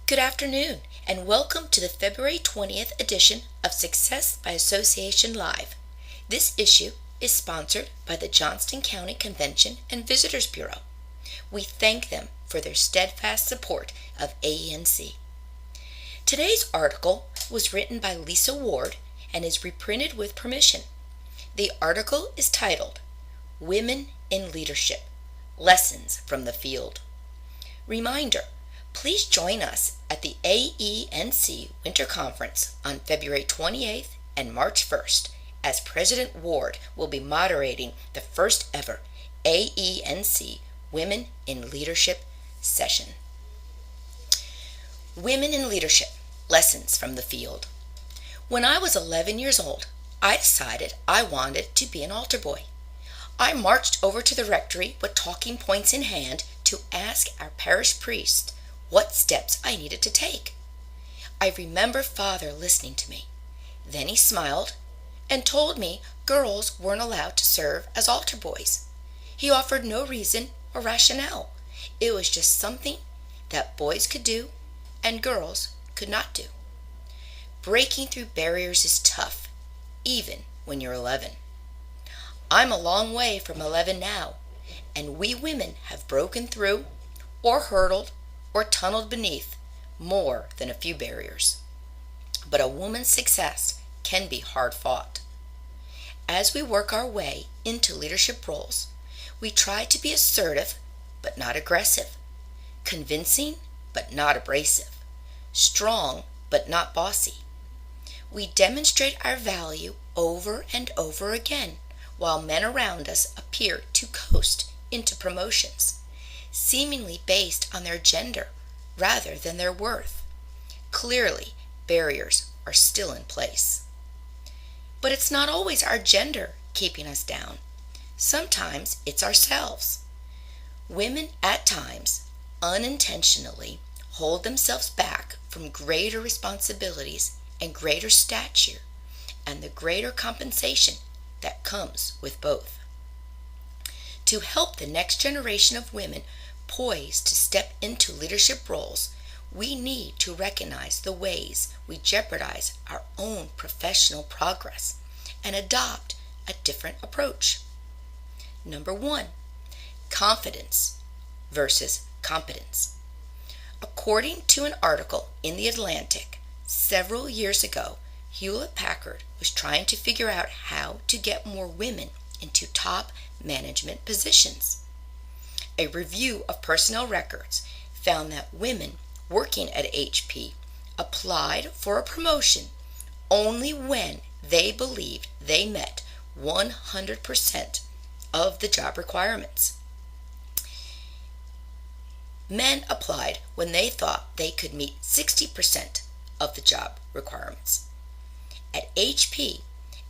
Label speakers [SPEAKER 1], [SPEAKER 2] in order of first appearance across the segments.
[SPEAKER 1] Good afternoon, and welcome to the February 20th edition of Success by Association Live. This issue is sponsored by the Johnston County Convention and Visitors Bureau. We thank them for their steadfast support of AENC. Today's article was written by Lisa Ward and is reprinted with permission. The article is titled, Women in Leadership, Lessons from the Field. Reminder, please join us at the AENC Winter Conference on February 28th and March 1st, as President Ward will be moderating the first ever AENC Women in Leadership session. Women in Leadership, Lessons from the Field. When I was 11 years old, I decided I wanted to be an altar boy. I marched over to the rectory with talking points in hand to ask our parish priest what steps I needed to take. I remember Father listening to me. Then he smiled and told me girls weren't allowed to serve as altar boys. He offered no reason or rationale. It was just something that boys could do and girls could not do. Breaking through barriers is tough, even when you're 11. I'm a long way from 11 now, and we women have broken through or hurdled or tunneled beneath more than a few barriers. But a woman's success can be hard fought. As we work our way into leadership roles, we try to be assertive but not aggressive, convincing but not abrasive, strong but not bossy. We demonstrate our value over and over again while men around us appear to coast into promotions, seemingly based on their gender rather than their worth. Clearly, barriers are still in place. But it's not always our gender keeping us down. Sometimes it's ourselves. Women at times unintentionally hold themselves back from greater responsibilities and greater stature and the greater compensation that comes with both. To help the next generation of women poised to step into leadership roles, we need to recognize the ways we jeopardize our own professional progress and adopt a different approach. Number 1, confidence versus competence. According to an article in The Atlantic, several years ago, Hewlett-Packard was trying to figure out how to get more women into top management positions. A review of personnel records found that women working at HP applied for a promotion only when they believed they met 100% of the job requirements. Men applied when they thought they could meet 60% of the job requirements. At HP,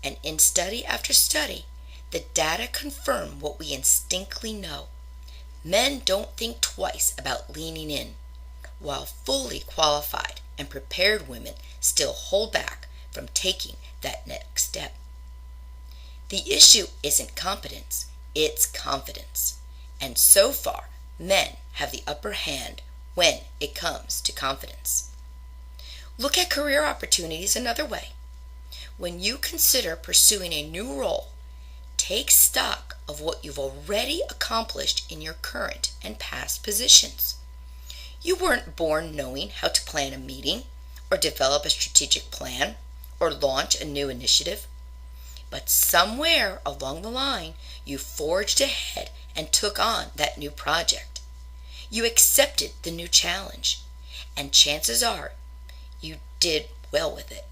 [SPEAKER 1] and in study after study, the data confirm what we instinctively know. Men don't think twice about leaning in, while fully qualified and prepared women still hold back from taking that next step. The issue isn't competence, it's confidence. And so far, men have the upper hand when it comes to confidence. Look at career opportunities another way. When you consider pursuing a new role, take stock of what you've already accomplished in your current and past positions. You weren't born knowing how to plan a meeting, or develop a strategic plan, or launch a new initiative. But somewhere along the line, you forged ahead and took on that new project. You accepted the new challenge, and chances are you did well with it.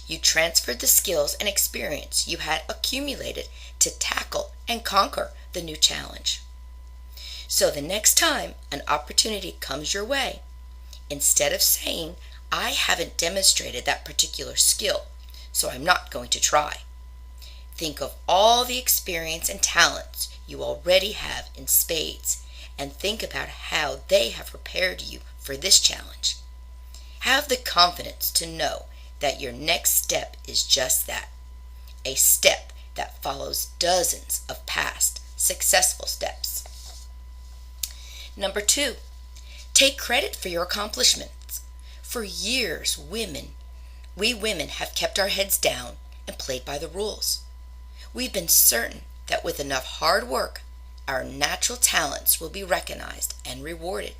[SPEAKER 1] You transferred the skills and experience you had accumulated to tackle and conquer the new challenge. So the next time an opportunity comes your way, instead of saying, I haven't demonstrated that particular skill, so I'm not going to try, think of all the experience and talents you already have in spades and think about how they have prepared you for this challenge. Have the confidence to know that your next step is just that, a step that follows dozens of past successful steps. Number 2, take credit for your accomplishments. For years, we women have kept our heads down and played by the rules. We've been certain that with enough hard work, our natural talents will be recognized and rewarded.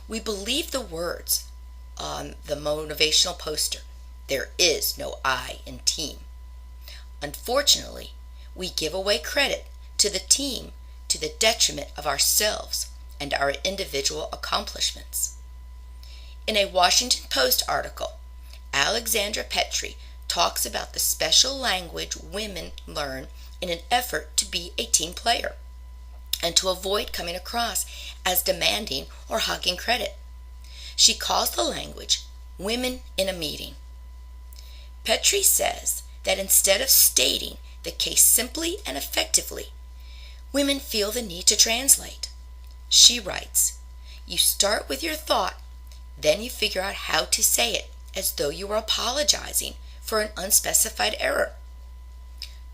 [SPEAKER 1] We believe the words on the motivational poster, "There is no I in team." Unfortunately, we give away credit to the team to the detriment of ourselves and our individual accomplishments. In a Washington Post article, Alexandra Petrie talks about the special language women learn in an effort to be a team player and to avoid coming across as demanding or hogging credit. She calls the language "women in a meeting." Petrie says that instead of stating the case simply and effectively, women feel the need to translate. She writes, "You start with your thought, then you figure out how to say it as though you were apologizing for an unspecified error."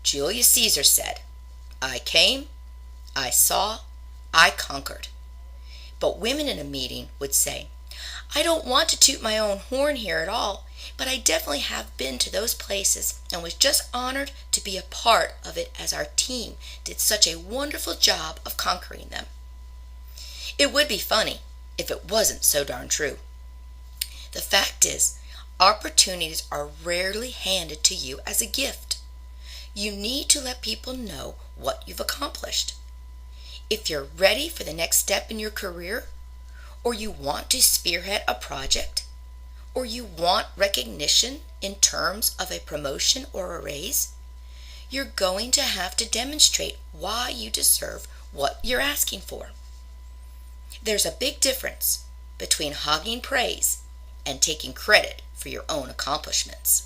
[SPEAKER 1] Julius Caesar said, "I came, I saw, I conquered." But women in a meeting would say, "I don't want to toot my own horn here at all, but I definitely have been to those places and was just honored to be a part of it as our team did such a wonderful job of conquering them." It would be funny if it wasn't so darn true. The fact is, opportunities are rarely handed to you as a gift. You need to let people know what you've accomplished. If you're ready for the next step in your career, or you want to spearhead a project, or you want recognition in terms of a promotion or a raise, you're going to have to demonstrate why you deserve what you're asking for. There's a big difference between hogging praise and taking credit for your own accomplishments.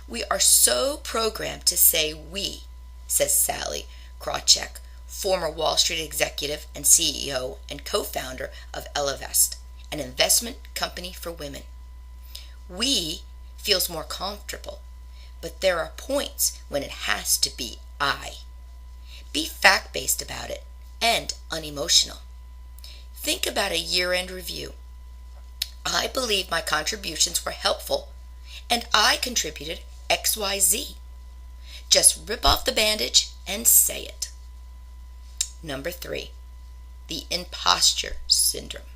[SPEAKER 1] We are so programmed to say "we," says Sally Krawcheck, former Wall Street executive and CEO and co-founder of Ellevest, an investment company for women. "We" feels more comfortable, but there are points when it has to be "I." Be fact-based about it and unemotional. Think about a year-end review. "I believe my contributions were helpful and I contributed XYZ." Just rip off the bandage and say it. Number 3, the imposter syndrome.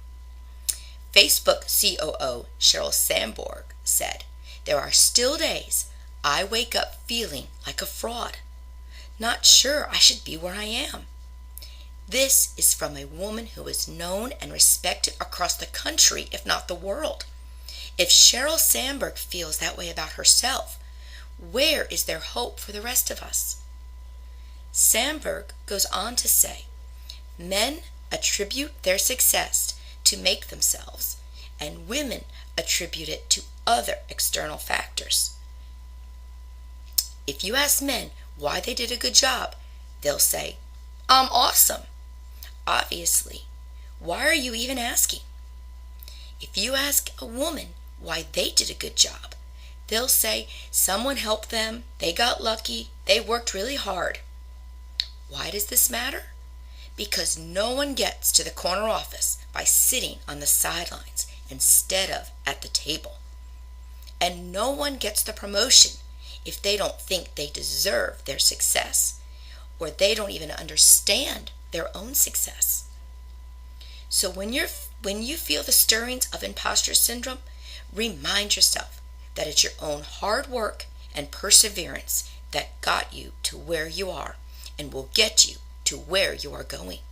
[SPEAKER 1] Facebook COO Sheryl Sandberg said, "There are still days I wake up feeling like a fraud, not sure I should be where I am." This is from a woman who is known and respected across the country, if not the world. If Sheryl Sandberg feels that way about herself, where is there hope for the rest of us? Sandberg goes on to say, "Men attribute their success to make themselves, and women attribute it to other external factors." If you ask men why they did a good job, they'll say, "I'm awesome." Obviously, why are you even asking? If you ask a woman why they did a good job, they'll say someone helped them, they got lucky, they worked really hard. Why does this matter? Because no one gets to the corner office by sitting on the sidelines instead of at the table. And no one gets the promotion if they don't think they deserve their success, or they don't even understand their own success. So when you feel the stirrings of imposter syndrome, remind yourself that it's your own hard work and perseverance that got you to where you are and will get you to where you are going.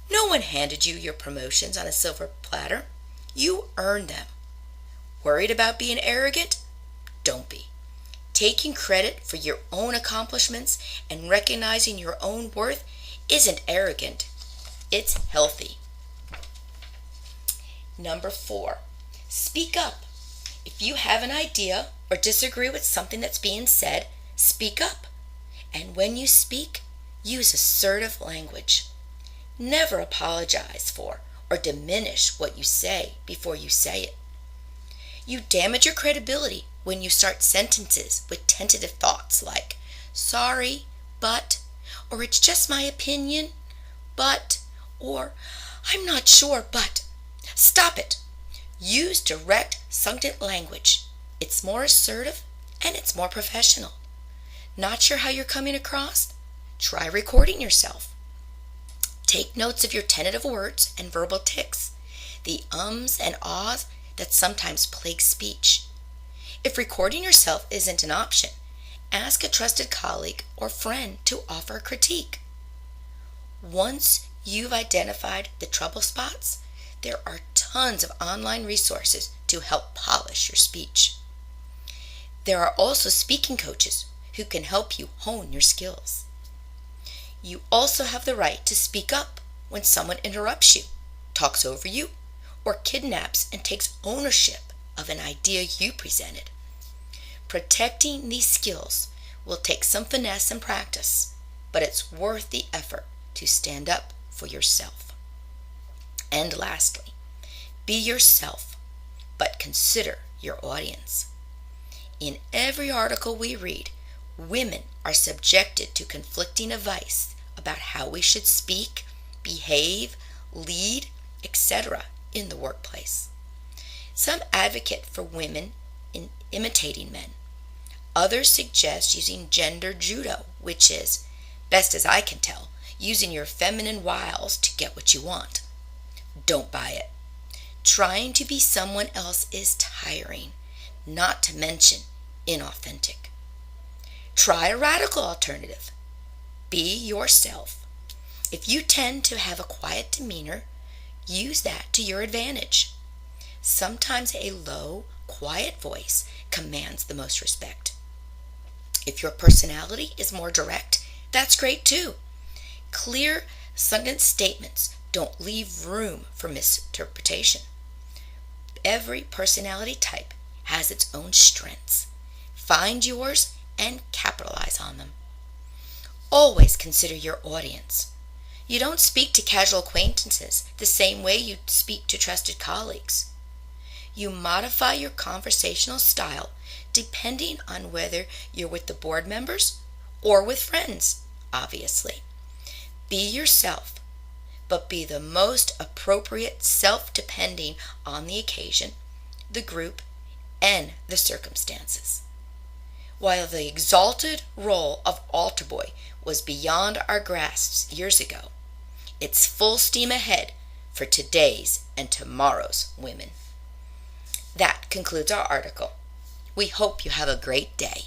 [SPEAKER 1] No one handed you your promotions on a silver platter. You earned them. Worried about being arrogant? Don't be. Taking credit for your own accomplishments and recognizing your own worth isn't arrogant. It's healthy. Number 4, speak up. If you have an idea or disagree with something that's being said, speak up. And when you speak, use assertive language. Never apologize for or diminish what you say before you say it. You damage your credibility when you start sentences with tentative thoughts like "sorry, but," or "it's just my opinion, but," or "I'm not sure, but." Stop it. Use direct, succinct language. It's more assertive and it's more professional. Not sure how you're coming across? Try recording yourself. Take notes of your tentative words and verbal tics, the ums and ahs that sometimes plague speech. If recording yourself isn't an option, ask a trusted colleague or friend to offer a critique. Once you've identified the trouble spots, there are tons of online resources to help polish your speech. There are also speaking coaches who can help you hone your skills. You also have the right to speak up when someone interrupts you, talks over you, or kidnaps and takes ownership of an idea you presented. Protecting these skills will take some finesse and practice, but it's worth the effort to stand up for yourself. And lastly, be yourself, but consider your audience. In every article we read, women are subjected to conflicting advice about how we should speak, behave, lead, etc. in the workplace. Some advocate for women in imitating men. Others suggest using gender judo, which is, best as I can tell, using your feminine wiles to get what you want. Don't buy it. Trying to be someone else is tiring, not to mention inauthentic. Try a radical alternative. Be yourself. If you tend to have a quiet demeanor, use that to your advantage. Sometimes a low, quiet voice commands the most respect. If your personality is more direct, that's great too. Clear, succinct statements don't leave room for misinterpretation. Every personality type has its own strengths. Find yours and capitalize on them. Always consider your audience. You don't speak to casual acquaintances the same way you speak to trusted colleagues. You modify your conversational style depending on whether you're with the board members or with friends, obviously. Be yourself, but be the most appropriate self depending on the occasion, the group, and the circumstances. While the exalted role of altar boy was beyond our grasps years ago, it's full steam ahead for today's and tomorrow's women. That concludes our article. We hope you have a great day.